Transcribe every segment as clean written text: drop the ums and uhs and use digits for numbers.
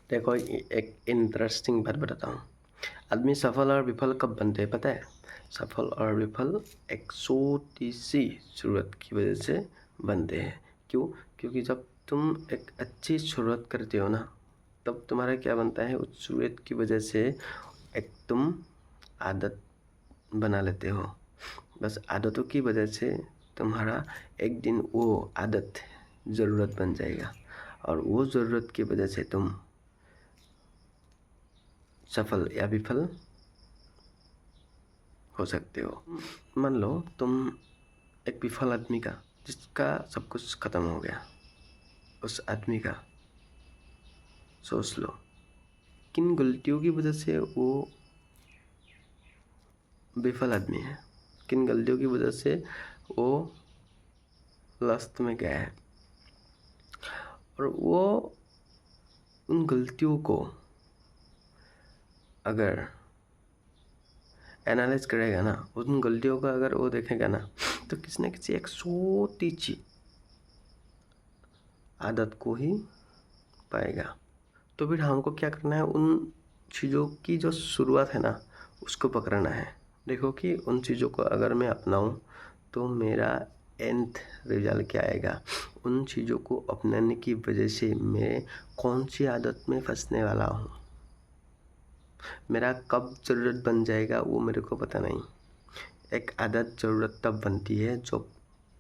देखो एक इंटरेस्टिंग बात बताता हूँ। आदमी सफल और विफल कब बनते हैं पता है? सफल और विफल एक छोटी सी शुरुआत की वजह से बनते हैं। क्यों? क्योंकि जब तुम एक अच्छी शुरुआत करते हो ना, तब तुम्हारा क्या बनता है, उस शुरुआत की वजह से एक तुम आदत बना लेते हो। बस आदतों की वजह से तुम्हारा एक दिन वो आदत ज़रूरत बन जाएगा, और वो ज़रूरत की वजह से तुम सफल या विफल हो सकते हो। मान लो तुम एक विफल आदमी का, जिसका सब कुछ खत्म हो गया, उस आदमी का सोच लो किन गलतियों की वजह से वो विफल आदमी है, किन गलतियों की वजह से वो लास्ट में गया है। और वो उन गलतियों को अगर एनालाइज करेगा ना, उन गलतियों का अगर वो देखेगा ना, तो किसी न किसी एक छोटी सी आदत को ही पाएगा। तो फिर हमको क्या करना है, उन चीज़ों की जो शुरुआत है ना, उसको पकड़ना है। देखो कि उन चीज़ों को अगर मैं अपनाऊं तो मेरा एंड रिजल्ट क्या आएगा। उन चीज़ों को अपनाने की वजह से मैं कौन सी आदत में फंसने वाला हूँ, मेरा कब ज़रूरत बन जाएगा वो मेरे को पता नहीं। एक आदत ज़रूरत तब बनती है जब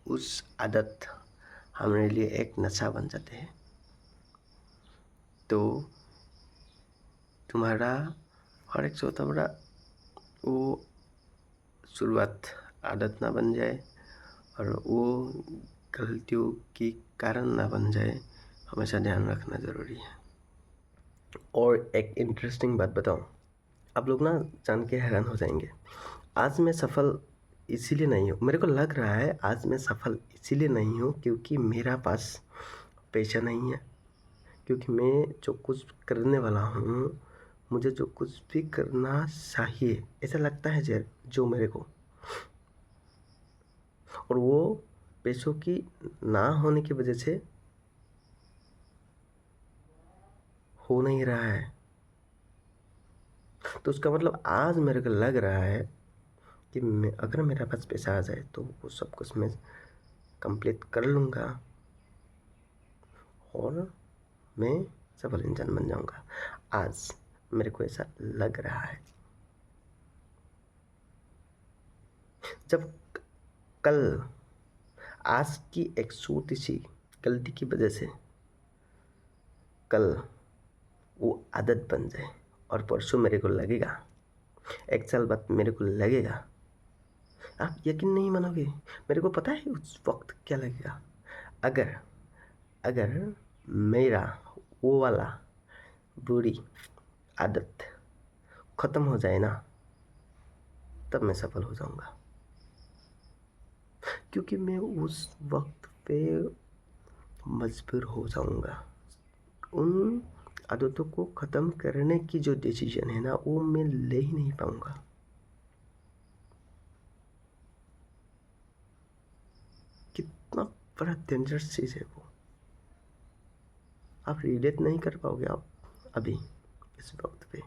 उस आदत हमारे लिए एक नशा बन जाते हैं। तो तुम्हारा हर एक छोटा बड़ा वो शुरुआत आदत ना बन जाए, और वो गलतियों की कारण ना बन जाए, हमेशा ध्यान रखना ज़रूरी है। और एक इंटरेस्टिंग बात बताऊं, आप लोग ना जान के हैरान हो जाएंगे। आज मैं सफल इसीलिए नहीं हूँ, मेरे को लग रहा है आज मैं सफल इसीलिए नहीं हूँ क्योंकि मेरा पास पैसा नहीं है, क्योंकि मैं जो कुछ करने वाला हूँ, मुझे जो कुछ भी करना चाहिए ऐसा लगता है जो मेरे को, और वो पैसों की ना होने की वजह से हो नहीं रहा है। तो उसका मतलब आज मेरे को लग रहा है कि मैं अगर मेरे पास पैसा आ जाए तो वो सब कुछ मैं कंप्लीट कर लूँगा और मैं सफल इंसान बन जाऊँगा। आज मेरे को ऐसा लग रहा है। जब कल आज की एक छोटी सी गलती की वजह से कल वो आदत बन जाए, और परसों मेरे को लगेगा, एक साल बाद मेरे को लगेगा, आप यकीन नहीं मानोगे, मेरे को पता है उस वक्त क्या लगेगा। अगर अगर मेरा वो वाला बुरी आदत ख़त्म हो जाए ना, तब मैं सफल हो जाऊंगा। क्योंकि मैं उस वक्त पे मजबूर हो जाऊंगा। उन आदतों को ख़त्म करने की जो डिसीजन है ना, वो मैं ले ही नहीं पाऊंगा। कितना बड़ा डेंजरस चीज़ है वो, आप रिलेट नहीं कर पाओगे। आप अभी इस वक्त पे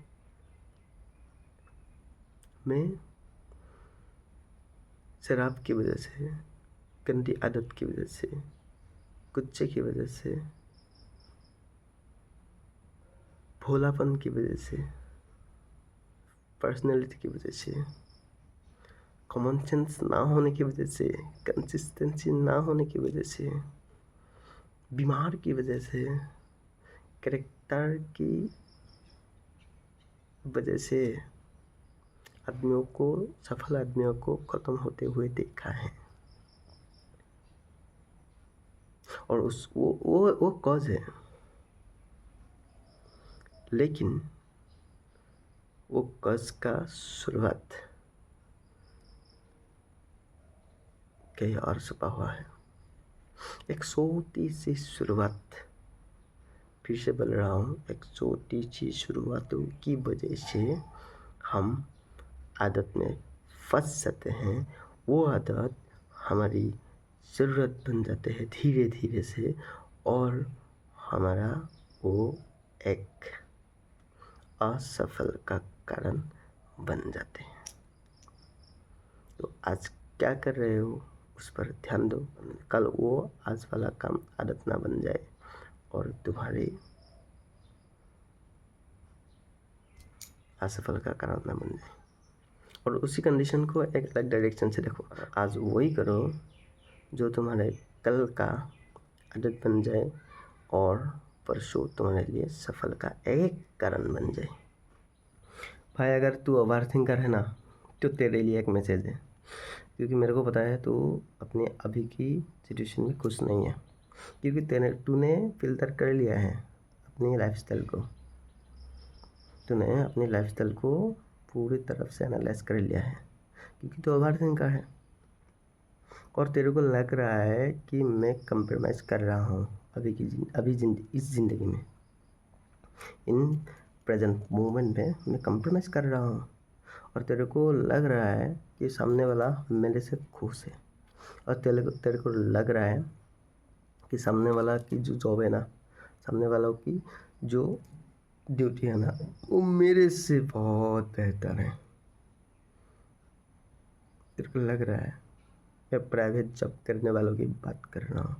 मैं शराब की वजह से, गंदी आदत की वजह से, गुस्से की वजह से, भोलापन की वजह से, पर्सनैलिटी की वजह से, कॉमन सेंस ना होने की वजह से, कंसिस्टेंसी ना होने की वजह से, बीमार की वजह से, कैरेक्टर की वजह से आदमियों को, सफल आदमियों को ख़त्म होते हुए देखा है। और उस वो कॉज है, लेकिन वो कॉज का शुरुआत कहीं और छुपा हुआ है। एक छोटी सी शुरुआत, फिर से बोल रहा हूँ, एक छोटी सी शुरुआतों की वजह से हम आदत में फंस जाते हैं। वो आदत हमारी ज़रूरत बन जाते हैं धीरे धीरे से, और हमारा वो एक असफल का कारण बन जाते हैं। तो आज क्या कर रहे हो उस पर ध्यान दो, कल वो आज वाला काम आदत ना बन जाए और तुम्हारे असफल का कारण ना बन जाए। और उसी कंडीशन को एक अलग डायरेक्शन से देखो, आज वही करो जो तुम्हारे कल का आदत बन जाए और परसों तुम्हारे लिए सफल का एक कारण बन जाए। भाई अगर तू ओवर थिंकर है ना, तो तेरे लिए एक मैसेज है, क्योंकि मेरे को पता है तू अपने अभी की सिचुएशन में खुश नहीं है, क्योंकि तूने फिल्टर कर लिया है अपनी लाइफस्टाइल को। तूने अपनी लाइफस्टाइल को पूरी तरफ से एनालाइज कर लिया है, क्योंकि तू ओवर थिंकर है और तेरे को लग रहा है कि मैं कंप्रोमाइज़ कर रहा हूँ इस ज़िंदगी में, इन प्रेजेंट मोमेंट में मैं कंप्रोमाइज़ कर रहा हूँ। और तेरे को लग रहा है कि सामने वाला मेरे से खुश है, और तेरे को लग रहा है कि सामने वाला की जो जॉब है ना, सामने वालों की जो ड्यूटी है ना, वो मेरे से बहुत बेहतर है। तेरे को लग रहा है मैं प्राइवेट जॉब करने वालों की बात कर रहा हूँ,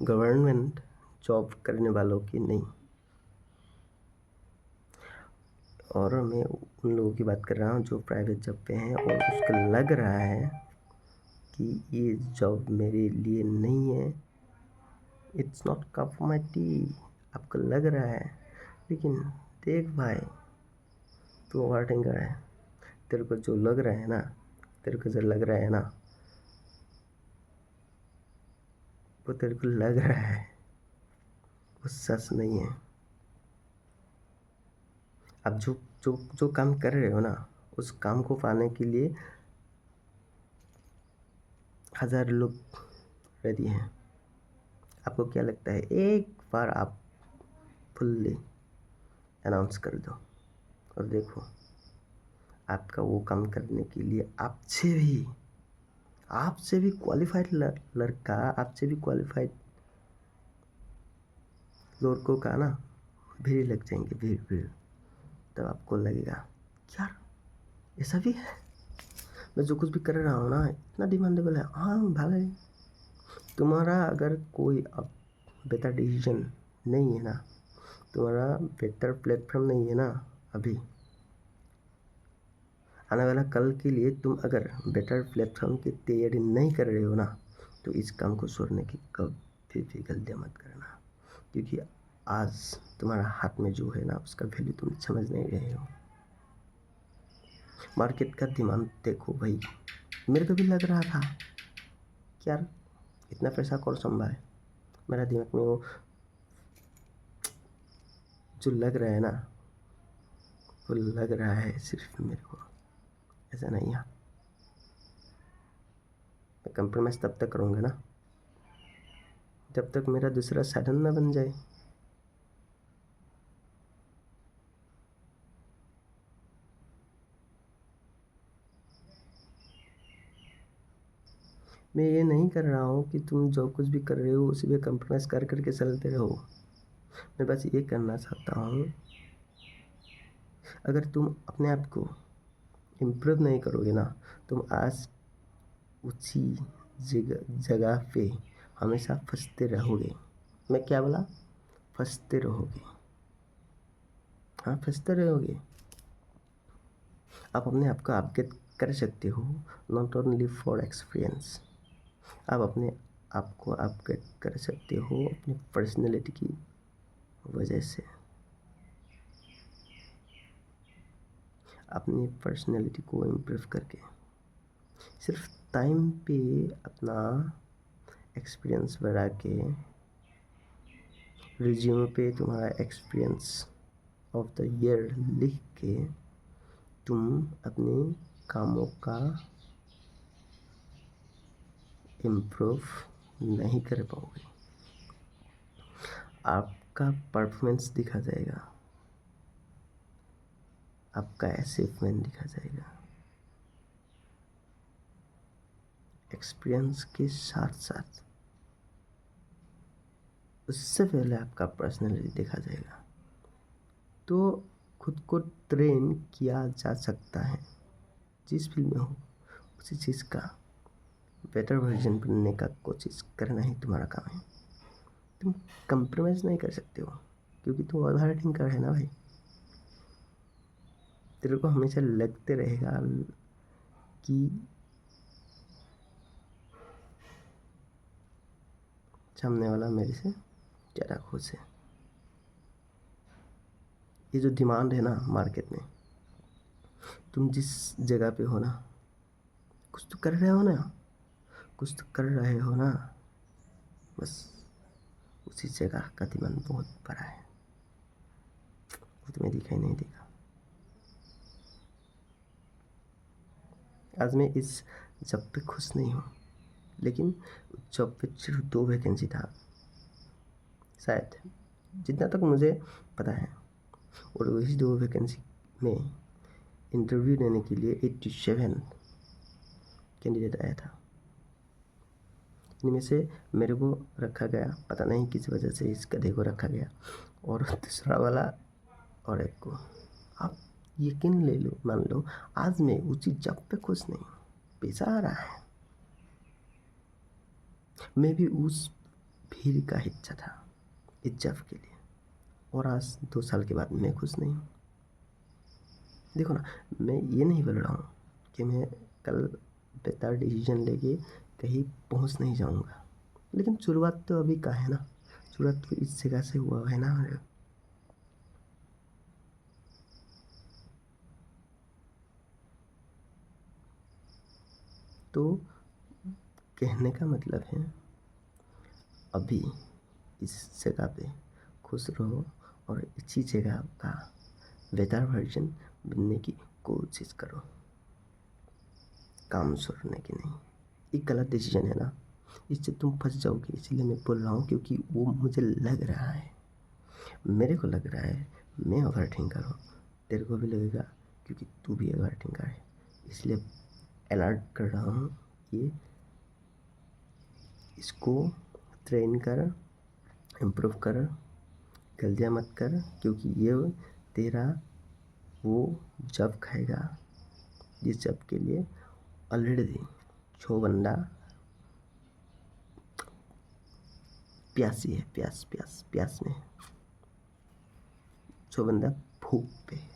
गवर्नमेंट जॉब करने वालों की नहीं। और मैं उन लोगों की बात कर रहा हूँ जो प्राइवेट जॉब पे हैं और उसको लग रहा है कि ये जॉब मेरे लिए नहीं है, it's not cup for my T. आपको लग रहा है, लेकिन देख भाई, तू ओवर थिंकर है। तेरे को जो लग रहा है ना, तेरे को जो लग रहा है ना, वो तेरे को लग रहा है, वो सच नहीं है। आप जो जो जो काम कर रहे हो ना, उस काम को पाने के लिए 1000 लोग रेडी हैं। आपको क्या लगता है, एक बार आप फुल्ली अनाउंस कर दो और देखो, आपका वो काम करने के लिए आपसे भी क्वालिफाइड लड़का, आपसे भी क्वालिफाइड लड़कों का ना भीड़ लग जाएंगे, भीड़। तब आपको लगेगा यार ऐसा भी है, मैं जो कुछ भी कर रहा हूँ ना इतना डिमांडेबल है। हाँ भाई, तुम्हारा अगर कोई अब बेटर डिसीजन नहीं है ना, तुम्हारा बेटर प्लेटफॉर्म नहीं है ना, अभी आने वाला कल के लिए तुम अगर बेटर प्लेटफॉर्म की तैयारी नहीं कर रहे हो ना, तो इस काम को छोड़ने की कभी भी गलतियाँ मत करना, क्योंकि आज तुम्हारा हाथ में जो है ना, उसका वैल्यू तुम समझ नहीं रहे हो। मार्केट का डिमांड देखो भाई, मेरे को भी लग रहा था कि यार इतना पैसा कौन संभाले। मेरा दिमाग में वो जो लग रहा है ना, वो लग रहा है सिर्फ मेरे को, ऐसा नहीं है। मैं कंप्रोमाइज़ तब तक करूँगा ना जब तक मेरा दूसरा साधन ना बन जाए। मैं ये नहीं कर रहा हूँ कि तुम जो कुछ भी कर रहे हो उसी पे कंप्रोमाइज़ कर करके चलते रहो। मैं बस ये करना चाहता हूँ, अगर तुम अपने आप को इम्प्रूव नहीं करोगे ना, तुम आज उसी जगह पे हमेशा फंसते रहोगे। मैं क्या बोला, फंसते रहोगे। हाँ, फंसते रहोगे। आप अपने आप को अपग्रेड कर सकते हो, नॉट ओनली फॉर एक्सपीरियंस। आप अपने आप को अपग्रेड कर सकते हो अपनी पर्सनैलिटी की वजह से। अपनी पर्सनैलिटी को इम्प्रूव करके सिर्फ टाइम पे अपना एक्सपीरियंस बढ़ा के, रिज्यूमे पे तुम्हारा एक्सपीरियंस ऑफ द ईयर लिख के तुम अपने कामों का इम्प्रूव नहीं कर पाओगे। आपका परफॉर्मेंस दिखा जाएगा, आपका अचीवमेंट दिखा जाएगा, एक्सपीरियंस के साथ साथ उससे पहले आपका पर्सनैलिटी देखा जाएगा। तो खुद को ट्रेन किया जा सकता है। जिस फील्ड में हो उसी चीज़ का बेटर वर्जन बनने का कोशिश करना ही तुम्हारा काम है। तुम कंप्रोमाइज़ नहीं कर सकते हो क्योंकि तुम ओवर हार्डिंग कर है ना भाई। तेरे को हमेशा लगते रहेगा कि सामने वाला मेरे से ज़्यादा खुश है। ये जो डिमांड है ना मार्केट में, तुम जिस जगह पे हो ना, कुछ तो कर रहे हो ना, कुछ तो कर रहे हो ना, बस उसी जगह का डिमांड बहुत बड़ा है। वो तुम्हें दिखाई नहीं देगा। आज मैं इस जॉब पे खुश नहीं हूँ, लेकिन जॉब पे सिर्फ 2 वैकेंसी था शायद, जितना तक मुझे पता है। और वही 2 वैकेंसी में इंटरव्यू देने के लिए 87 कैंडिडेट आया था। इनमें से मेरे को रखा गया, पता नहीं किस वजह से इस गधे को रखा गया, और दूसरा वाला और एक को। आप यकीन ले लो, मान लो आज मैं उसी जॉब पे खुश नहीं, पैसा आ रहा है, मैं भी उस भीड़ का हिस्सा था इस जॉब के लिए, और आज 2 साल के बाद मैं खुश नहीं हूँ। देखो ना, मैं ये नहीं बोल रहा हूँ कि मैं कल बेकार डिसीजन लेके कहीं पहुँच नहीं जाऊँगा, लेकिन शुरुआत तो अभी का है ना, शुरुआत तो इस जगह से हुआ है ना मेरे। तो कहने का मतलब है, अभी इस जगह पे खुश रहो और इसी जगह का बेहतर वर्जन बनने की कोशिश करो, काम छोड़ने की नहीं। ये गलत डिसीजन है ना, इससे तुम फंस जाओगे। इसलिए मैं बोल रहा हूँ क्योंकि वो मुझे लग रहा है, मेरे को लग रहा है मैं ओवर थिंकर हूँ, तेरे को भी लगेगा क्योंकि तू भी ओवर थिंकर है। इसलिए अलर्ट कर रहा हूँ, ये इसको ट्रेन कर, इम्प्रूव कर, गलतियाँ मत कर, क्योंकि ये तेरा वो जॉब खाएगा जिस जॉब के लिए ऑलरेडी जो बंदा प्यासी है, प्यास में है, जो बंदा भूख पे है।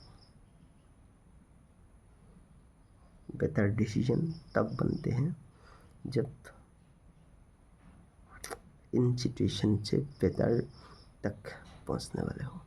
बेहतर डिसीजन तब बनते हैं जब इन सिचुएशन से बेहतर तक पहुंचने वाले हो।